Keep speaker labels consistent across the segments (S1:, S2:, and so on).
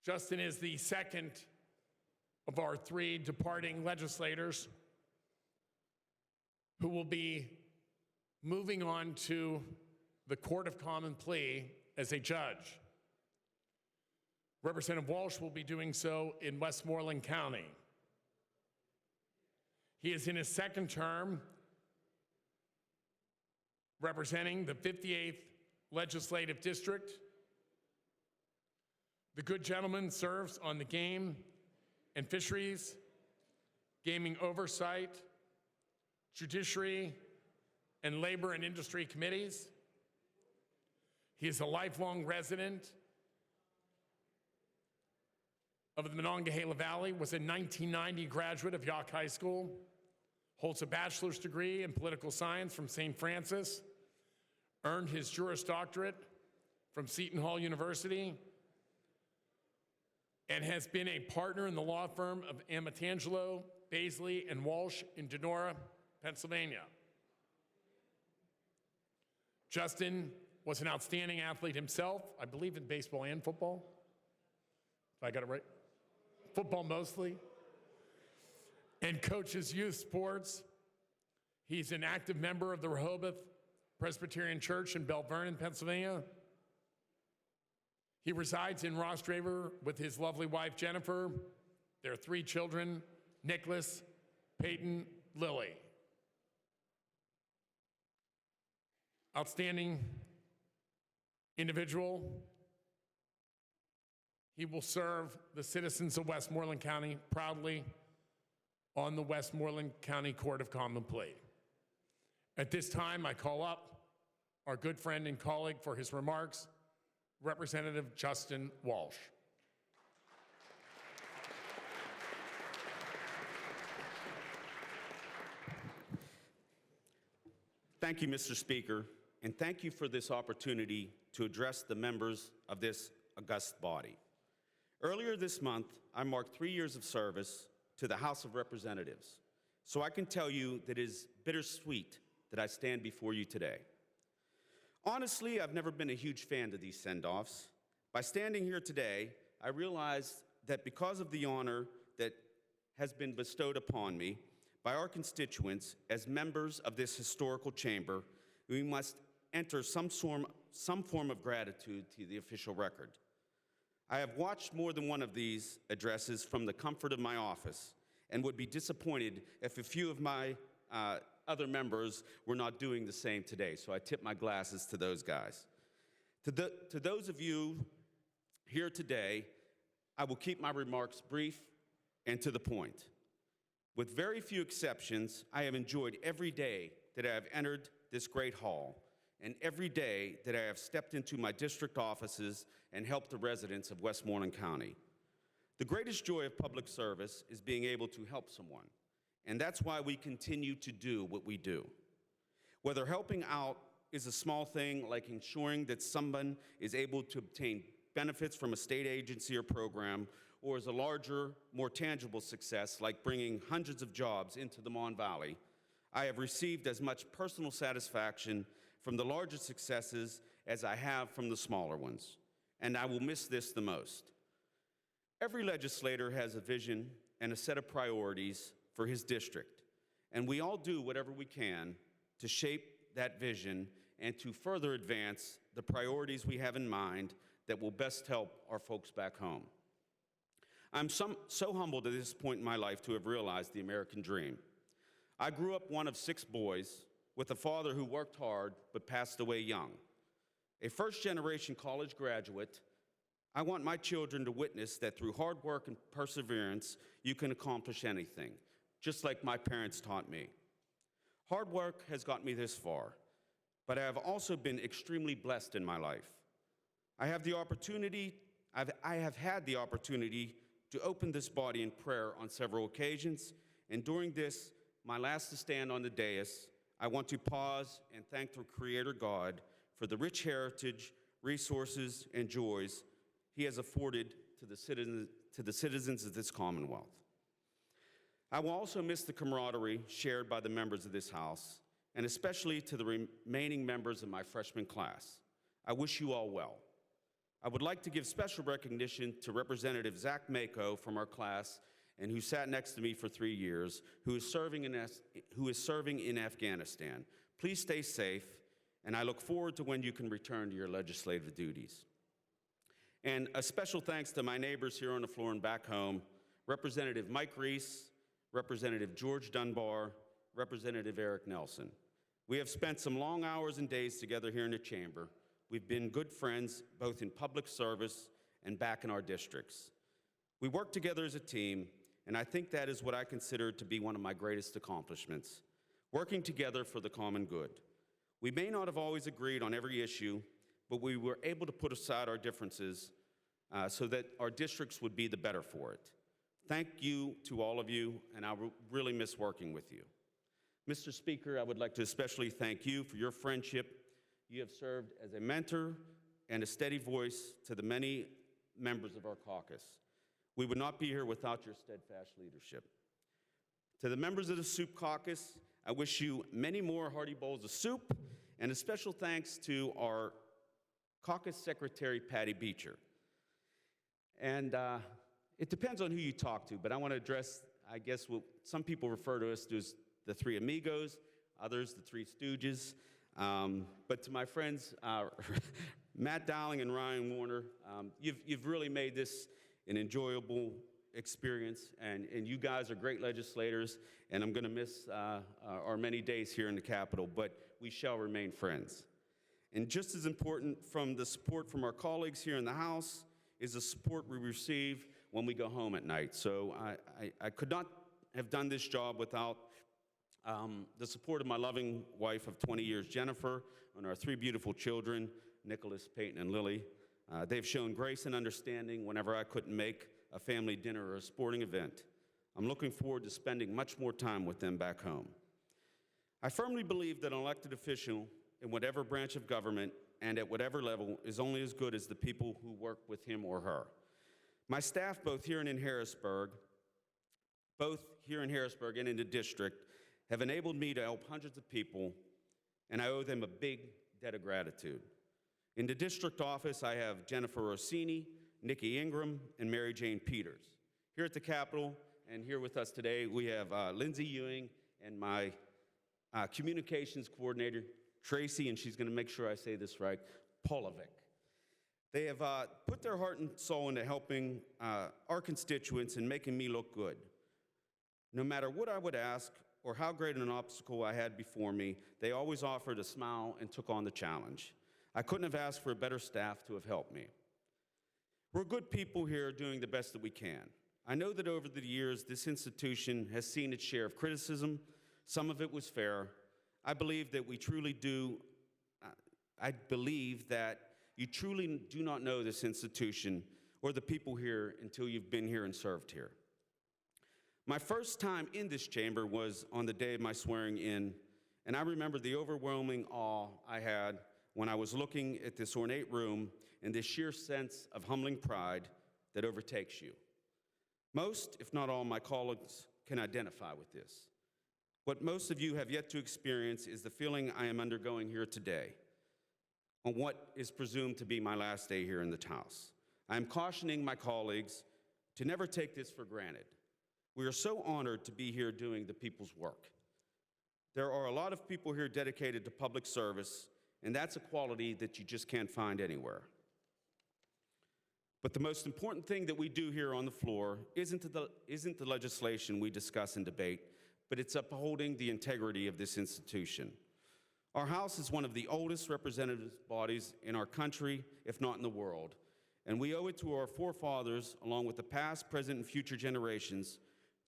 S1: Justin is the second of our three departing legislators who will be moving on to the Court of Common Plea as a judge. Representative Walsh will be doing so in Westmoreland County. He is in his second term representing the 58th Legislative District. The good gentleman serves on the Game and Fisheries, Gaming Oversight, Judiciary, and Labor and Industry Committees. He is a lifelong resident of the Monongahela Valley, was a 1990 graduate of York High School, holds a bachelor's degree in political science from St. Francis, earned his Juris Doctorate from Seton Hall University, and has been a partner in the law firm of Amatangelo, Baisley, and Walsh in Donora, Pennsylvania. Justin was an outstanding athlete himself, I believe in baseball and football, if I got it right. Football mostly, and coaches youth sports. He's an active member of the Rehoboth Presbyterian Church in Belle Vernon, Pennsylvania. He resides in Rostraver with his lovely wife, Jennifer, their three children, Nicholas, Peyton, Lily. Outstanding individual. He will serve the citizens of Westmoreland County proudly on the Westmoreland County Court of Common Plea. At this time, I call up our good friend and colleague for his remarks, Representative Justin Walsh.
S2: Thank you, Mr. Speaker, and thank you for this opportunity to address the members of this august body. Earlier this month, I marked 3 years of service to the House of Representatives, so I can tell you that it is bittersweet that I stand before you today. Honestly, I've never been a huge fan of these send-offs. By standing here today, I realize that because of the honor that has been bestowed upon me by our constituents as members of this historical chamber, we must enter some form of gratitude to the official record. I have watched more than one of these addresses from the comfort of my office and would be disappointed if a few of my other members were not doing the same today, so I tip my glasses to those guys. To those of you here today, I will keep my remarks brief and to the point. With very few exceptions, I have enjoyed every day that I have entered this great hall and every day that I have stepped into my district offices and helped the residents of Westmoreland County. The greatest joy of public service is being able to help someone, and that's why we continue to do what we do. Whether helping out is a small thing like ensuring that someone is able to obtain benefits from a state agency or program, or is a larger, more tangible success like bringing hundreds of jobs into the Mon Valley, I have received as much personal satisfaction from the larger successes as I have from the smaller ones, and I will miss this the most. Every legislator has a vision and a set of priorities for his district, and we all do whatever we can to shape that vision and to further advance the priorities we have in mind that will best help our folks back home. I'm so humbled at this point in my life to have realized the American dream. I grew up one of 6 boys with a father who worked hard but passed away young. A first-generation college graduate, I want my children to witness that through hard work and perseverance, you can accomplish anything, just like my parents taught me. Hard work has got me this far, but I have also been extremely blessed in my life. I have had the opportunity to open this body in prayer on several occasions, and during this, my last to stand on the dais, I want to pause and thank the Creator God for the rich heritage, resources, and joys He has afforded to the citizens of this Commonwealth. I will also miss the camaraderie shared by the members of this House, and especially to the remaining members of my freshman class. I wish you all well. I would like to give special recognition to Representative Zach Mako from our class and who sat next to me for 3 years, who is serving in Afghanistan. Please stay safe, and I look forward to when you can return to your legislative duties. And a special thanks to my neighbors here on the floor and back home, Representative Mike Reese, Representative George Dunbar, Representative Eric Nelson. We have spent some long hours and days together here in the chamber. We've been good friends, both in public service and back in our districts. We work together as a team, and I think that is what I consider to be one of my greatest accomplishments, working together for the common good. We may not have always agreed on every issue, but we were able to put aside our differences so that our districts would be the better for it. Thank you to all of you, and I really miss working with you. Mr. Speaker, I would like to especially thank you for your friendship. You have served as a mentor and a steady voice to the many members of our caucus. We would not be here without your steadfast leadership. To the members of the Soup Caucus, I wish you many more hearty bowls of soup, and a special thanks to our caucus secretary, Patty Beecher. And it depends on who you talk to, but I want to address, I guess, what some people refer to us as the Three Amigos, others the Three Stooges. But to my friends, Matt Dowling and Ryan Warner, you've really made this an enjoyable experience, and you guys are great legislators, and I'm going to miss our many days here in the Capitol, but we shall remain friends. And just as important from the support from our colleagues here in the House is the support we receive when we go home at night. So I could not have done this job without the support of my loving wife of 20 years, Jennifer, and our 3 beautiful children, Nicholas, Peyton, and Lily. They've shown grace and understanding whenever I couldn't make a family dinner or a sporting event. I'm looking forward to spending much more time with them back home. I firmly believe that an elected official in whatever branch of government and at whatever level is only as good as the people who work with him or her. My staff, both here and in Harrisburg and in the district, have enabled me to help hundreds of people, and I owe them a big debt of gratitude. In the district office, I have Jennifer Rossini, Nikki Ingram, and Mary Jane Peters. Here at the Capitol, and here with us today, we have Lindsay Ewing and my communications coordinator, Tracy, and she's going to make sure I say this right, Polovic. They have put their heart and soul into helping our constituents and making me look good. No matter what I would ask or how great an obstacle I had before me, they always offered a smile and took on the challenge. I couldn't have asked for a better staff to have helped me. We're good people here doing the best that we can. I know that over the years, this institution has seen its share of criticism. Some of it was fair. I believe that you truly do not know this institution or the people here until you've been here and served here. My first time in this chamber was on the day of my swearing in, and I remember the overwhelming awe I had when I was looking at this ornate room and this sheer sense of humbling pride that overtakes you. Most, if not all, my colleagues can identify with this. What most of you have yet to experience is the feeling I am undergoing here today on what is presumed to be my last day here in the House. I am cautioning my colleagues to never take this for granted. We are so honored to be here doing the people's work. There are a lot of people here dedicated to public service, and that's a quality that you just can't find anywhere. But the most important thing that we do here on the floor isn't the legislation we discuss and debate, but it's upholding the integrity of this institution. Our House is one of the oldest representative bodies in our country, if not in the world, and we owe it to our forefathers, along with the past, present, and future generations,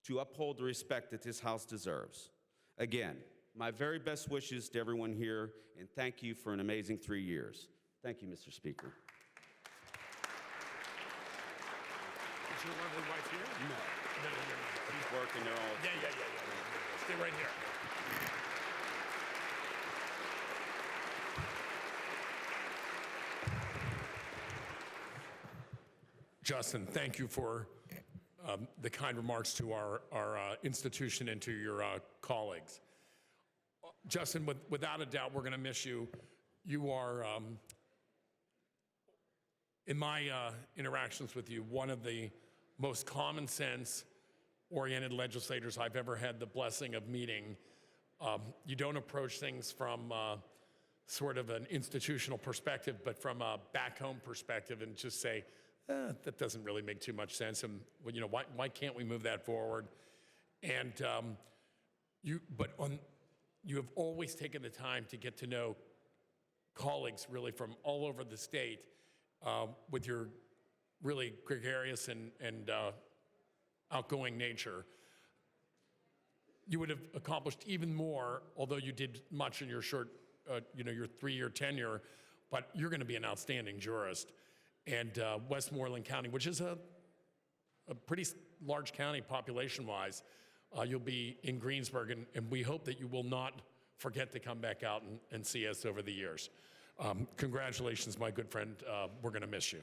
S2: to uphold the respect that this House deserves. Again, my very best wishes to everyone here, and thank you for an amazing 3 years. Thank you, Mr. Speaker.
S1: Is your lovely wife here?
S2: No.
S1: No.
S2: She's working there all the time.
S1: Yeah. Stay right here. Justin, thank you for the kind remarks to our institution and to your colleagues. Justin, without a doubt, we're going to miss you. You are, in my interactions with you, one of the most common sense oriented legislators I've ever had the blessing of meeting. You don't approach things from sort of an institutional perspective, but from a back home perspective, and just say, that doesn't really make too much sense, and well, you know, why can't we move that forward? And you have always taken the time to get to know colleagues really from all over the state with your really gregarious and outgoing nature. You would have accomplished even more, although you did much in your short, your 3-year tenure, but you're going to be an outstanding jurist. And Westmoreland County, which is a pretty large county population-wise, you'll be in Greensburg, and we hope that you will not forget to come back out and see us over the years. Congratulations, my good friend. We're going to miss you.